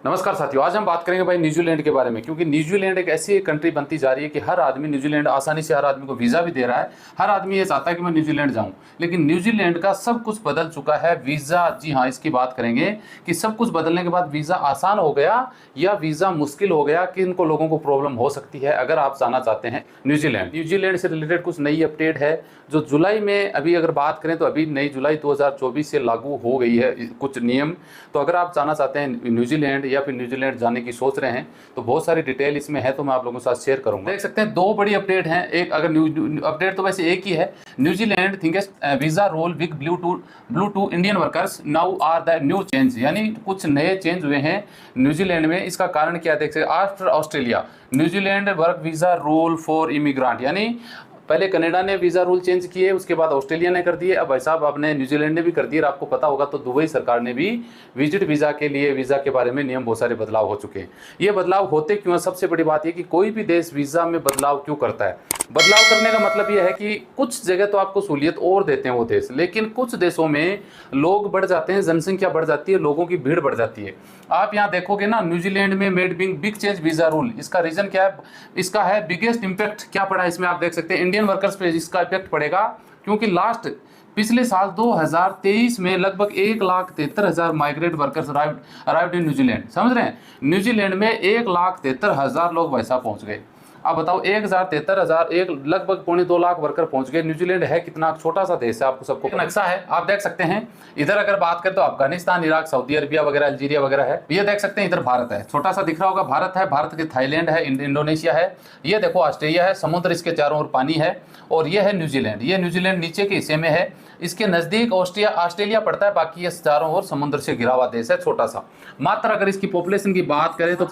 नमस्कार साथियों, आज हम बात करेंगे भाई न्यूजीलैंड के बारे में, क्योंकि न्यूजीलैंड एक ऐसी कंट्री बनती जा रही है कि हर आदमी न्यूजीलैंड आसानी से हर आदमी को वीज़ा भी दे रहा है। हर आदमी ये चाहता है कि मैं न्यूजीलैंड जाऊं, लेकिन न्यूजीलैंड का सब कुछ बदल चुका है। वीज़ा, जी हाँ, इसकी बात करेंगे कि सब कुछ बदलने के बाद वीज़ा आसान हो गया या वीज़ा मुश्किल हो गया, कि इनको लोगों को प्रॉब्लम हो सकती है अगर आप जाना चाहते हैं न्यूजीलैंड से रिलेटेड कुछ नई अपडेट है जो जुलाई में, अभी अगर बात करें तो अभी नई जुलाई 2024 से लागू हो गई है कुछ नियम। तो अगर आप जाना चाहते हैं न्यूजीलैंड या फिर न्यूजीलैंड जाने की सोच रहे हैं तो बहुत सारी डिटेल इसमें है, तो मैं आप लोगों के साथ शेयर करूंगा। देख सकते हैं दो बड़ी अपडेट हैं। एक अगर अपडेट तो वैसे एक ही है, New Zealand thinks visa role with blue to Indian workers now are the new change, यानी कुछ नए चेंज हुए हैं न्यूजीलैंड में। इसका कारण क्या देख सकते हैं, after Australia New Zealand work visa rule for immigrant, यानी पहले कनाडा ने वीज़ा रूल चेंज किए, उसके बाद ऑस्ट्रेलिया ने कर दिए, अब भाई साहब आपने न्यूजीलैंड ने भी कर दिए। और आपको पता होगा तो दुबई सरकार ने भी विजिट वीज़ा के लिए, वीज़ा के बारे में नियम बहुत सारे बदलाव हो चुके हैं। ये बदलाव होते क्यों है, सबसे बड़ी बात ये कि कोई भी देश वीज़ा में बदलाव क्यों करता है। बदलाव करने का मतलब ये है कि कुछ जगह तो आपको सहूलियत और देते हैं वो देश, लेकिन कुछ देशों में लोग बढ़ जाते हैं, जनसंख्या बढ़ जाती है, लोगों की भीड़ बढ़ जाती है। आप यहाँ देखोगे ना, न्यूजीलैंड में made big change visa rule, इसका रीज़न क्या है, इसका है बिगेस्ट इम्पैक्ट क्या पड़ा है इसमें। आप देख सकते हैं इंडियन वर्कर्स पे इसका इफेक्ट पड़ेगा, क्योंकि पिछले साल 2023 में लगभग 1,73,000 migrate workers arrived in New Zealand. समझ रहे हैं, न्यूजीलैंड में 1,73,000 लोग वैसा पहुंच गए। अब बताओ 1,73,000, एक लगभग 2.25 लाख वर्कर पहुंच गए। न्यूजीलैंड है कितना छोटा सा देश है, आपको सबको नक्शा है, आप देख सकते हैं। इधर अगर बात करें तो अफगानिस्तान, इराक, सऊदी अरबिया वगैरह, अल्जीरिया वगैरह है। ये देख सकते हैं, इधर भारत है, छोटा सा दिख रहा होगा, भारत है, भारत के थाईलैंड है, इंडोनेशिया है, ये देखो ऑस्ट्रेलिया है, समुद्र इसके चारों ओर पानी है, और ये है न्यूजीलैंड। ये न्यूजीलैंड नीचे के हिस्से में है, इसके नजदीक ऑस्ट्रेलिया पड़ता है, बाकी ये चारों ओर समुद्र से घिरा हुआ देश है, छोटा सा। मात्र अगर इसकी पॉपुलेशन की बात करें तो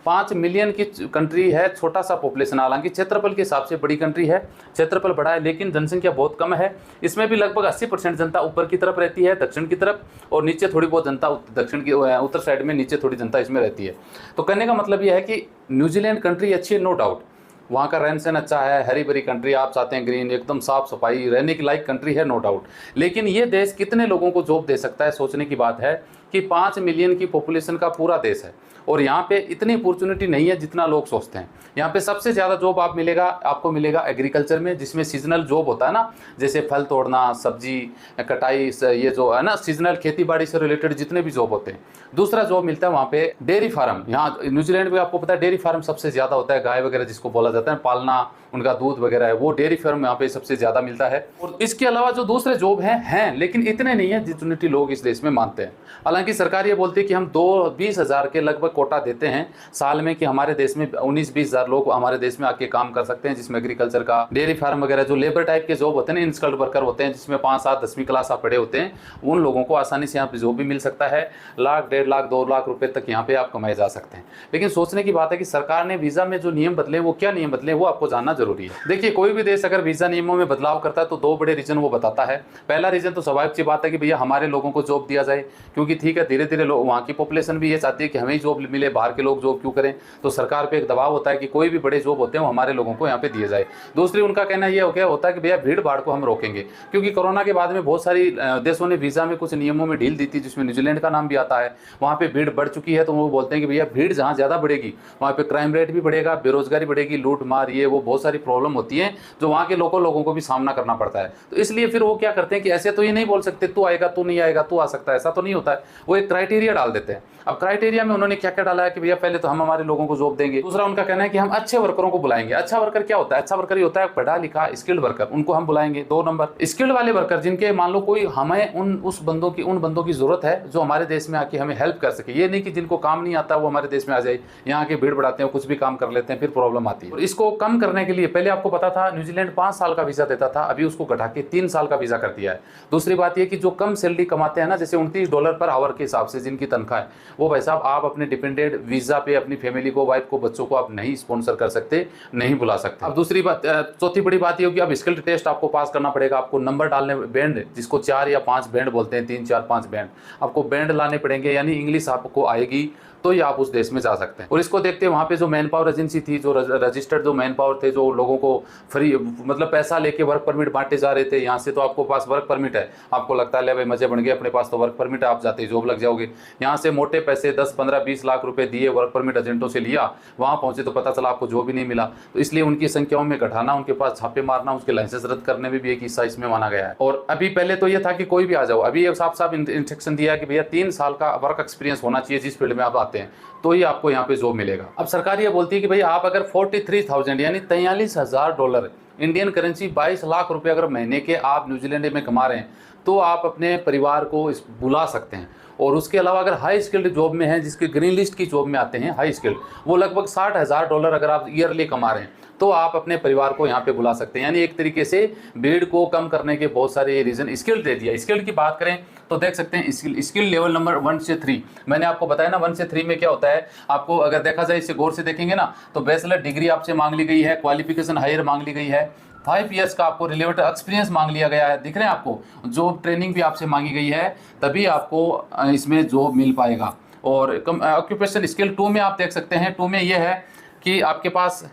5 मिलियन की कंट्री है, छोटा सा पॉपुलेशन। हालांकि क्षेत्रफल के हिसाब से बड़ी कंट्री है, क्षेत्रफल बड़ा है, लेकिन जनसंख्या बहुत कम है। इसमें भी लगभग 80% जनता ऊपर की तरफ रहती है, दक्षिण की तरफ, और नीचे थोड़ी बहुत जनता दक्षिण की उत्तर साइड में, नीचे थोड़ी जनता इसमें रहती है। तो कहने का मतलब यह है कि न्यूजीलैंड कंट्री अच्छी है, नो डाउट, वहाँ का रहन सहन अच्छा है, हरी भरी कंट्री, आप चाहते हैं ग्रीन, एकदम साफ सफाई, रहने की लायक कंट्री है, नो डाउट। लेकिन ये देश कितने लोगों को जॉब दे सकता है, सोचने की बात है कि 5 मिलियन की पॉपुलेशन का पूरा देश है, और यहाँ पे इतनी अपॉर्चुनिटी नहीं है जितना लोग सोचते हैं। यहाँ पे सबसे ज़्यादा जॉब आपको मिलेगा एग्रीकल्चर में, जिसमें सीजनल जॉब होता है ना, जैसे फल तोड़ना, सब्जी कटाई, ये जो है ना सीजनल खेती बाड़ी से रिलेटेड जितने भी जॉब होते हैं। दूसरा जॉब मिलता है वहाँ पे डेयरी फार्म। यहाँ न्यूजीलैंड में आपको पता है डेयरी फार्म सबसे ज़्यादा होता है, गाय वगैरह जिसको बोला जाता है, पालना, उनका दूध वगैरह है, वो डेयरी फार्म यहाँ पे सबसे ज़्यादा मिलता है। और इसके अलावा जो दूसरे जॉब हैं, लेकिन इतने नहीं है जितनी लोग इस देश में मानते हैं। हालांकि सरकार ये बोलती है कि हम 20,000 के लगभग कोटा देते हैं साल में, कि हमारे देश में 19-20 हज़ार लोग हमारे देश में आके काम कर सकते हैं, जिसमें एग्रीकल्चर का, डेयरी फार्म वगैरह जो लेबर टाइप के जॉब होते हैं ना, इनस्किल्ड वर्कर होते हैं, जिसमें 5-7 10वीं क्लास आप पढ़े होते हैं, उन लोगों को आसानी से यहाँ पे जॉब भी मिल सकता है। लाख, 1.5 लाख, 2 लाख रुपए तक यहाँ पे आप कमाए जा सकते हैं। लेकिन सोचने की बात है कि सरकार ने वीज़ा में जो नियम बदले, वो क्या नियम बदले, वो आपको जानना जरूरी है। देखिए, कोई भी देश अगर वीज़ा नियमों में बदलाव करता है तो 2 बड़े रीजन वो बताता है। पहला रीजन तो स्वाभाविक सी बात है कि भैया हमारे लोगों को जॉब दिया जाए, क्योंकि ठीक है, धीरे धीरे वहाँ की पॉपुलेशन भी ये चाहती है कि हमें ही जॉब मिले, बाहर के लोग जॉब क्यों करें। तो सरकार पे एक दबाव होता है कि कोई भी बड़े जॉब होते हैं वो हमारे लोगों को यहाँ पे दिए जाए। दूसरी उनका कहना ये होता है कि भैया भीड़ भाड़ को हम रोकेंगे, क्योंकि कोरोना के बाद में बहुत सारी देशों ने वीज़ा में कुछ नियमों में ढील दी थी, जिसमें न्यूजीलैंड का नाम भी आता है। वहाँ पे भीड़ बढ़ चुकी है, तो वो बोलते हैं कि भैया भीड़ जहाँ ज़्यादा बढ़ेगी वहाँ पे क्राइम रेट भी बढ़ेगा, बेरोजगारी बढ़ेगी, लूट मार, ये वो बहुत सारी प्रॉब्लम होती है जो वहाँ के लोगों को भी सामना करना पड़ता है। तो इसलिए फिर वो क्या करते हैं कि ऐसे तो ये नहीं बोल सकते तू आएगा, तू नहीं आएगा, तू आ सकता है, ऐसा तो नहीं होता है। वो एक क्राइटेरिया डाल देते हैं। अब क्राइटेरिया में उन्होंने क्या क्या डाला है कि भैया पहले तो हम हमारे लोगों को जॉब देंगे। दूसरा उनका कहना है कि हम अच्छे वर्करों को बुलाएंगे। अच्छा वर्कर क्या होता है? अच्छा वर्कर ये होता है पढ़ा लिखा स्किल्ड वर्कर, उनको हम बुलाएंगे। 2 नंबर स्किल्ड वाले वर्कर, जिनके मान लो कोई हमें उन बंदों की जरूरत है जो हमारे देश में आके हमें हेल्प कर सके। ये नहीं कि जिनको काम नहीं आता वो हमारे देश में आ जाए, यहाँ के भीड़ बढ़ाते हैं, कुछ भी काम कर लेते हैं, फिर प्रॉब्लम आती है। और इसको कम करने के लिए पहले आपको पता था न्यूजीलैंड 5 साल का वीजा देता था, अभी उसको घटा के 3 साल का वीजा कर दिया है। दूसरी बात ये कि जो कम सैलरी कमाते हैं ना, जैसे $29 पर आवर के हिसाब से जिनकी तनख्वाह है, वो भाई साहब आप अपने डिपेंडेंट वीजा पे अपनी फैमिली को, वाइफ को, बच्चों को आप नहीं स्पॉन्सर कर सकते, नहीं बुला सकते। अब दूसरी बात, चौथी बड़ी बात ये होगी, अब स्किल टेस्ट आपको पास करना पड़ेगा। आपको नंबर डालने, बैंड जिसको 4 या 5 बैंड बोलते हैं, 3, 4, 5 बैंड आपको बैंड लाने पड़ेंगे, यानी इंग्लिश आपको आएगी, तो ही आप उस देश में जा सकते हैं। और इसको देखते वहाँ पे जो मैन पावर एजेंसी थी, जो रजिस्टर्ड जो मैन पावर थे, जो लोगों को फ्री मतलब पैसा लेके वर्क परमिट बांटे जा रहे थे। यहाँ से तो आपको पास वर्क परमिट है, आपको लगता है ले भाई मजे बन गए, अपने पास तो वर्क परमिट है, आप जाते ही जॉब लग जाओगे। यहाँ से मोटे पैसे 10, 15, 20 लाख रुपए दिए, वर्क परमिट एजेंटों से लिया, वहाँ पहुंचे तो पता चला आपको जॉब ही नहीं मिला। तो इसलिए उनकी संख्याओं में घटाना, उनके पास छापे मारना, उसके लाइसेंस रद्द करने में भी एक हिस्सा इसमें माना गया है। और अभी पहले तो ये था कि कोई भी आ जाओ, अभी ये साफ साफ इंस्ट्रक्शन दिया है कि भैया 3 साल का वर्क एक्सपीरियंस होना चाहिए जिस फील्ड में आप आते हैं, तो ही आपको यहाँ पे जॉब मिलेगा। अब सरकार ये बोलती है कि भाई आप अगर 43,000 यानी $43,000 इंडियन करेंसी 22 लाख रुपए अगर महीने के आप न्यूजीलैंड में कमा रहे हैं, तो आप अपने परिवार को बुला सकते हैं। और उसके अलावा अगर हाई स्किल्ड जॉब में हैं, जिसके ग्रीन लिस्ट की जॉब में आते हैं हाई स्किल्ड, वो लगभग $60,000 अगर आप ईयरली कमा रहे हैं, तो आप अपने परिवार को यहाँ पे बुला सकते हैं। यानी एक तरीके से भीड़ को कम करने के बहुत सारे रीजन स्किल्ड दे दिया। स्किल्ड की बात करें तो देख सकते हैं स्किल लेवल नंबर 1 से 3, मैंने आपको बताया ना 1 से 3 में क्या होता है। आपको अगर देखा जाए, इसे गौर से देखेंगे ना, तो बैचलर डिग्री आपसे मांग ली गई है, क्वालिफिकेशन हायर मांग ली गई है, 5 ईयर्स का आपको रिलेवेंट एक्सपीरियंस मांग लिया गया है। दिख रहे हैं आपको, जॉब ट्रेनिंग भी आपसे मांगी गई है, तभी आपको इसमें जॉब मिल पाएगा। और ऑक्यूपेशन स्किल 2 में आप देख सकते हैं, 2 में ये है कि आपके पास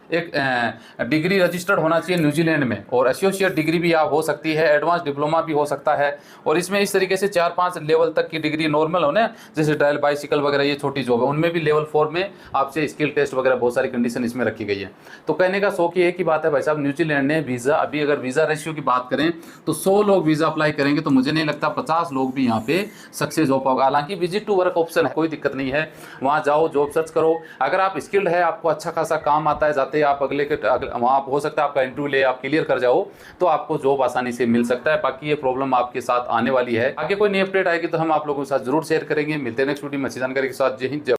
एक डिग्री रजिस्टर्ड होना चाहिए न्यूजीलैंड में, और एसोसिएट डिग्री भी आप हो सकती है, एडवांस डिप्लोमा भी हो सकता है। और इसमें इस तरीके से 4-5 लेवल तक की डिग्री नॉर्मल हो ना, जैसे ड्राइल बाइसिकल वगैरह, ये छोटी जॉब है, उनमें भी लेवल 4 में आपसे स्किल टेस्ट वगैरह बहुत सारी कंडीशन इसमें रखी गई है। तो कहने का शौक ये एक ही बात है भाई साहब, न्यूजीलैंड ने वीज़ा, अभी अगर वीज़ा रेशियो की बात करें तो 100 लोग वीज़ा अप्लाई करेंगे, तो मुझे नहीं लगता 50 लोग भी यहाँ पे सक्सेस हो पाओगे। हालांकि विजिट टू वर्क ऑप्शन है, कोई दिक्कत नहीं है, वहाँ जाओ, जॉब सर्च करो। अगर आप स्किल्ड है, आपको अच्छा खासा काम आता है, जाते आप अगले के वहाँ हो सकता है आपका इंटरव्यू ले आप क्लियर कर जाओ, तो आपको जॉब आसानी से मिल सकता है। बाकी ये प्रॉब्लम आपके साथ आने वाली है, आगे कोई नई अपडेट आएगी तो हम आप लोगों के साथ जरूर शेयर करेंगे। मिलते हैं नेक्स्ट वीडियो में अच्छी जानकारी के साथ। जय हिंद।